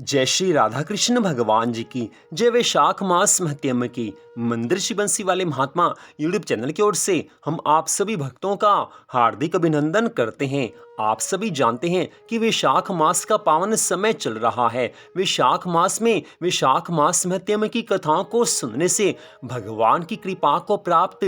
जय श्री राधा कृष्ण भगवान जी की जय। वैशाख मास महत्म की मंदिर श्री बंसी वाले महात्मा यूट्यूब चैनल की ओर से हम आप सभी भक्तों का हार्दिक अभिनंदन करते हैं। आप सभी जानते हैं कि वैशाख मास का पावन समय चल रहा है। वैशाख मास में वैशाख मास महत्म की कथाओं को सुनने से भगवान की कृपा को प्राप्त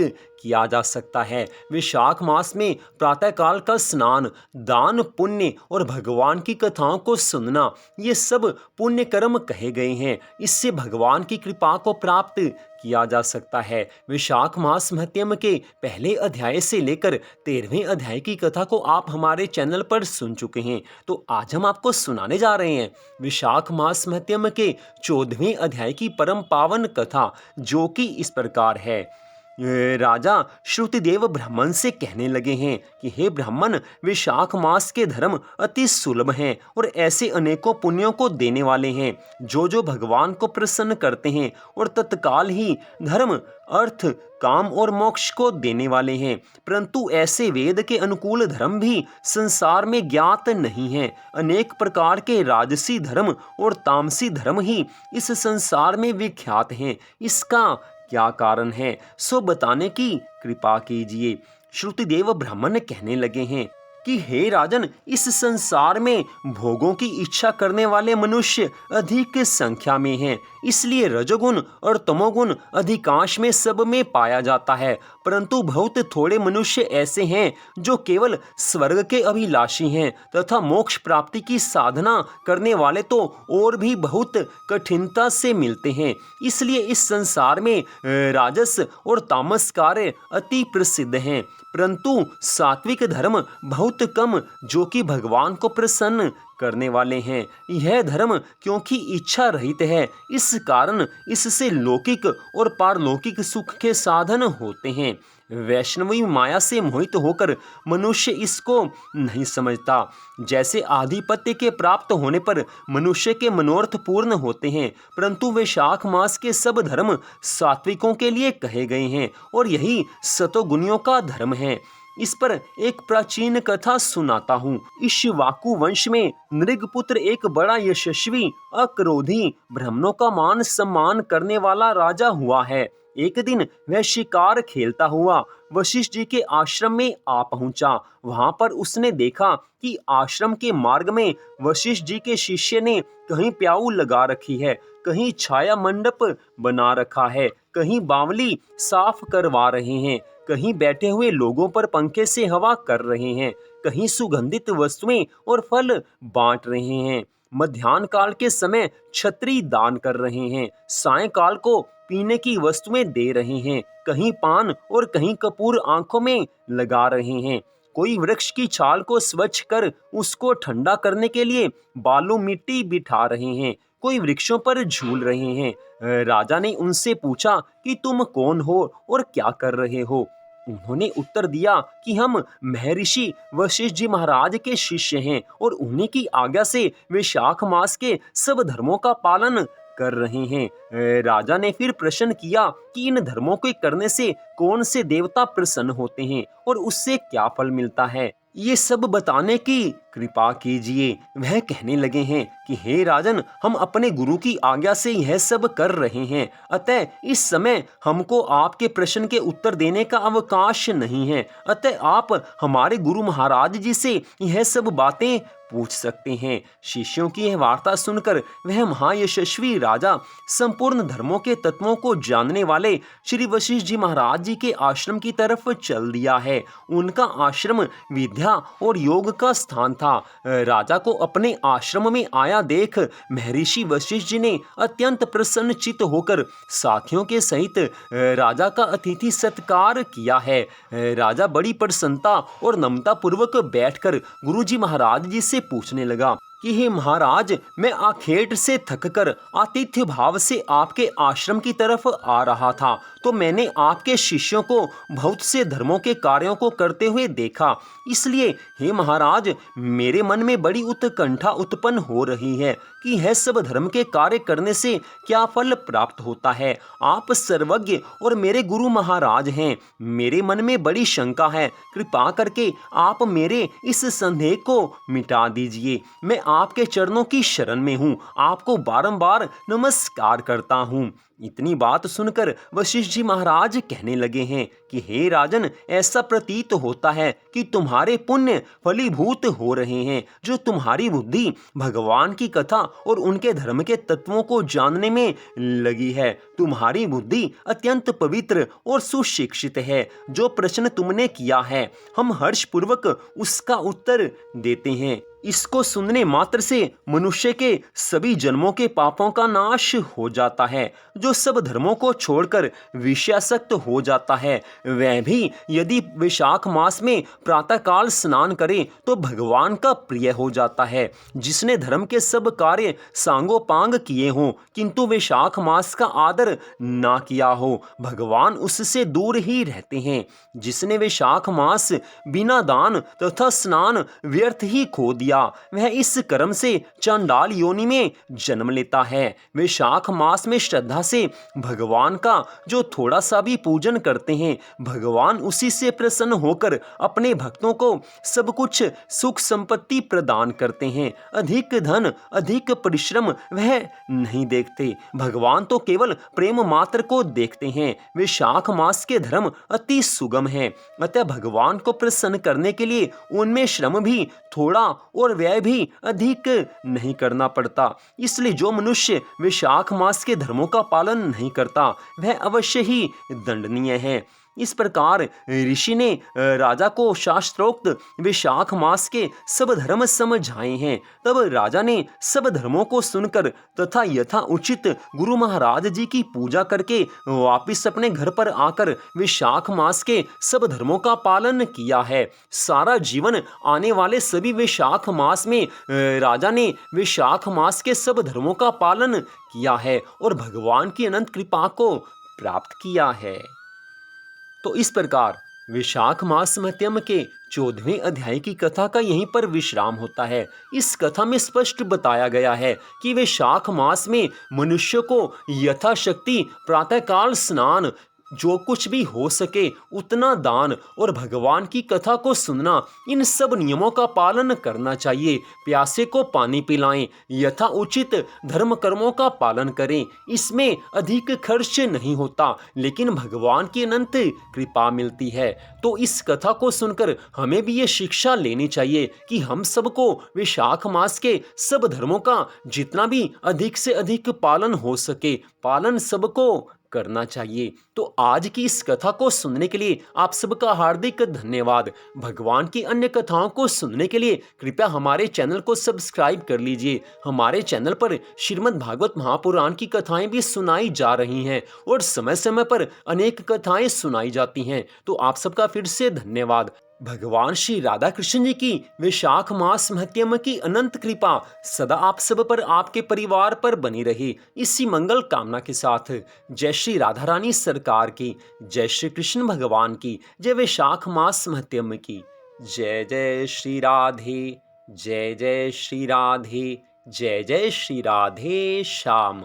किया जा सकता है। वैशाख मास में प्रातःकाल का स्नान, दान, पुण्य और भगवान की कथाओं को सुनना, ये सब पुण्य कर्म कहे गए हैं। इससे भगवान की कृपा को प्राप्त किया जा सकता है। वैशाख मास महत्म के पहले अध्याय से लेकर 13वें अध्याय की कथा को आप हमारे चैनल पर सुन चुके हैं, तो आज हम आपको सुनाने जा रहे हैं वैशाख मास महत्म के 14वें अध्याय की परम पावन कथा, जो कि इस प्रकार है। राजा श्रुतिदेव ब्राह्मण से कहने लगे हैं कि हे ब्राह्मण, वैशाख मास के धर्म अति सुलभ हैं और ऐसे अनेकों पुण्यों को देने वाले हैं जो भगवान को प्रसन्न करते हैं और तत्काल ही धर्म, अर्थ, काम और मोक्ष को देने वाले हैं। परंतु ऐसे वेद के अनुकूल धर्म भी संसार में ज्ञात नहीं हैं। अनेक प्रकार के राजसी धर्म और तामसी धर्म ही इस संसार में विख्यात हैं। इसका क्या कारण है, सो बताने की कृपा कीजिए। श्रुतिदेव ब्राह्मण कहने लगे हैं कि हे राजन, इस संसार में भोगों की इच्छा करने वाले मनुष्य अधिक संख्या में हैं। इसलिए रजोगुण और तमोगुण अधिकांश में सब में पाया जाता है। परंतु बहुत थोड़े मनुष्य ऐसे हैं जो केवल स्वर्ग के अभिलाषी हैं, तथा मोक्ष प्राप्ति की साधना करने वाले तो और भी बहुत कठिनता से मिलते हैं। इसलिए इस संसार में राजस और तामस कार्य अति प्रसिद्ध हैं, परंतु सात्विक धर्म बहुत कम, जो कि भगवान को प्रसन्न करने वाले हैं। यह धर्म क्योंकि इच्छा रहित है, इस कारण इससे लौकिक और पारलौकिक सुख के साधन होते हैं। वैष्णवी माया से मोहित होकर मनुष्य इसको नहीं समझता। जैसे आधिपत्य के प्राप्त होने पर मनुष्य के मनोरथ पूर्ण होते हैं, परंतु वैशाख मास के सब धर्म सात्विकों के लिए कहे गए हैं और यही सतोगुणियों का धर्म है। इस पर एक प्राचीन कथा सुनाता हूँ। इक्ष्वाकु वंश में नृगपुत्र एक बड़ा यशस्वी, अक्रोधी, ब्राह्मणों का मान सम्मान करने वाला राजा हुआ है। एक दिन वह शिकार खेलता हुआ वशिष्ठ जी के आश्रम में आ पहुंचा। वहां पर उसने देखा कि आश्रम के मार्ग में वशिष्ठ जी के शिष्य ने कहीं प्याऊ लगा रखी है, कहीं छाया मंडप बना रखा है, कहीं बावली साफ करवा रहे हैं, कहीं बैठे हुए लोगों पर पंखे से हवा कर रहे हैं, कहीं सुगंधित वस्तुएं और फल बांट रहे हैं। मध्याह्न काल के समय छत्री दान कर रहे हैं, सायंकाल को पीने की वस्तुएं दे रहे हैं, कहीं पान और कहीं कपूर आंखों में लगा रहे हैं। कोई वृक्ष की छाल को स्वच्छ कर उसको ठंडा करने के लिए बालू मिट्टी बिठा रहे हैं, कोई वृक्षों पर झूल रहे हैं। राजा ने उनसे पूछा कि तुम कौन हो और क्या कर रहे हो। उन्होंने उत्तर दिया कि हम महर्षि वशिष्ठ जी महाराज के शिष्य हैं और उन्हीं की आज्ञा से वैशाख मास के सब धर्मों का पालन कर रहे हैं। राजा ने फिर प्रश्न किया कि इन धर्मों के करने से कौन से देवता प्रसन्न होते हैं और उससे क्या फल मिलता है, ये सब बताने की कृपा कीजिए। वह कहने लगे हैं कि हे राजन, हम अपने गुरु की आज्ञा से यह सब कर रहे हैं, अतः इस समय हमको आपके प्रश्न के उत्तर देने का अवकाश नहीं है। अतः आप हमारे गुरु महाराज जी से यह सब बातें पूछ सकते हैं। शिष्यों की यह वार्ता सुनकर वह महायशस्वी राजा संपूर्ण धर्मों के तत्वों को जानने वाले श्री वशिष्ठ जी महाराज जी के आश्रम की तरफ चल दिया है। उनका आश्रम विद्या और योग का स्थान था। राजा को अपने आश्रम में आया देख महर्षि वशिष्ठ जी ने अत्यंत प्रसन्नचित्त होकर साथियों के सहित राजा का अतिथि सत्कार किया है। राजा बड़ी प्रसन्नता और नम्रता पूर्वक बैठकर गुरु जी महाराज जी से पूछने लगा कि हे महाराज, मैं आखेट से थककर आतिथ्य भाव से आपके आश्रम की तरफ आ रहा था, तो मैंने आपके शिष्यों को बहुत से धर्मों के कार्यों को करते हुए देखा। इसलिए हे महाराज, मेरे मन में बड़ी उत्कंठा उत्पन्न हो रही है कि यह सब धर्म के कार्य करने से क्या फल प्राप्त होता है। आप सर्वज्ञ और मेरे गुरु महाराज हैं। मेरे मन में बड़ी शंका है, कृपा करके आप मेरे इस संदेह को मिटा दीजिए। मैं आपके चरणों की शरण में हूँ, आपको बारंबार नमस्कार करता हूँ। इतनी बात सुनकर वशिष्ठ जी महाराज कहने लगे हैं कि हे राजन, ऐसा प्रतीत होता है कि तुम्हारे पुण्य फलीभूत हो रहे हैं। जो तुम्हारी बुद्धि भगवान की कथा और उनके धर्म के तत्वों को जानने में लगी है, तुम्हारी बुद्धि अत्यंत पवित्र और सुशिक्षित है। जो प्रश्न तुमने किया है, हम हर्षपूर्वक उसका उत्तर देते हैं। इसको सुनने मात्र से मनुष्य के सभी जन्मों के पापों का नाश हो जाता है। जो सब धर्मों को छोड़कर विषयासक्त हो जाता है, वह भी यदि वैशाख मास में प्रातःकाल स्नान करे तो भगवान का प्रिय हो जाता है। जिसने धर्म के सब कार्य सांगोपांग किए हों किंतु वैशाख मास का आदर ना किया हो, भगवान उससे दूर ही रहते हैं। जिसने वैशाख मास बिना दान तथा स्नान व्यर्थ ही खो दिया, वह इस कर्म से चांडाल योनि में जन्म लेता है। वैशाख मास में श्रद्धा से भगवान का जो थोड़ा सा भी पूजन करते हैं, भगवान उसी से प्रसन्न होकर अपने भक्तों को सब कुछ सुख संपत्ति प्रदान करते हैं। अधिक धन, अधिक परिश्रम वह नहीं देखते, भगवान तो केवल प्रेम मात्र को देखते हैं। वैशाख मास के धर्म अति सुगम है, अतः भगवान को प्रसन्न करने के लिए उनमें श्रम भी थोड़ा और व्यय भी अधिक नहीं करना पड़ता। इसलिए जो मनुष्य वैशाख मास के धर्मों का पालन नहीं करता, वह अवश्य ही दंडनीय है। इस प्रकार ऋषि ने राजा को शास्त्रोक्त वैशाख मास के सब धर्म समझाए हैं। तब राजा ने सब धर्मों को सुनकर तथा यथा उचित गुरु महाराज जी की पूजा करके वापिस अपने घर पर आकर वैशाख मास के सब धर्मों का पालन किया है। सारा जीवन आने वाले सभी वैशाख मास में राजा ने वैशाख मास के सब धर्मों का पालन किया है और भगवान की अनंत कृपा को प्राप्त किया है। तो इस प्रकार वैशाख मास महत्यम के 14वें अध्याय की कथा का यहीं पर विश्राम होता है। इस कथा में स्पष्ट बताया गया है कि वैशाख मास में मनुष्य को यथाशक्ति प्रातःकाल स्नान, जो कुछ भी हो सके उतना दान और भगवान की कथा को सुनना, इन सब नियमों का पालन करना चाहिए। प्यासे को पानी पिलाएं, यथा उचित धर्म कर्मों का पालन करें। इसमें अधिक खर्च नहीं होता, लेकिन भगवान की अनंत कृपा मिलती है। तो इस कथा को सुनकर हमें भी ये शिक्षा लेनी चाहिए कि हम सबको वैशाख मास के सब धर्मों का जितना भी अधिक से अधिक पालन हो सके, पालन सबको करना चाहिए। तो आज की इस कथा को सुनने के लिए आप सबका हार्दिक धन्यवाद। भगवान की अन्य कथाओं को सुनने के लिए कृपया हमारे चैनल को सब्सक्राइब कर लीजिए। हमारे चैनल पर श्रीमद् भागवत महापुराण की कथाएं भी सुनाई जा रही हैं और समय समय पर अनेक कथाएं सुनाई जाती हैं। तो आप सबका फिर से धन्यवाद। भगवान श्री राधा कृष्ण जी की वैशाख मास महत्यम की अनंत कृपा सदा आप सब पर, आपके परिवार पर बनी रही, इसी मंगल कामना के साथ जय श्री राधा रानी सरकार की, जय श्री कृष्ण भगवान की, जय वैशाख मास महत्यम की। जय जय श्री राधे, जय जय श्री राधे, जय जय श्री राधे श्याम।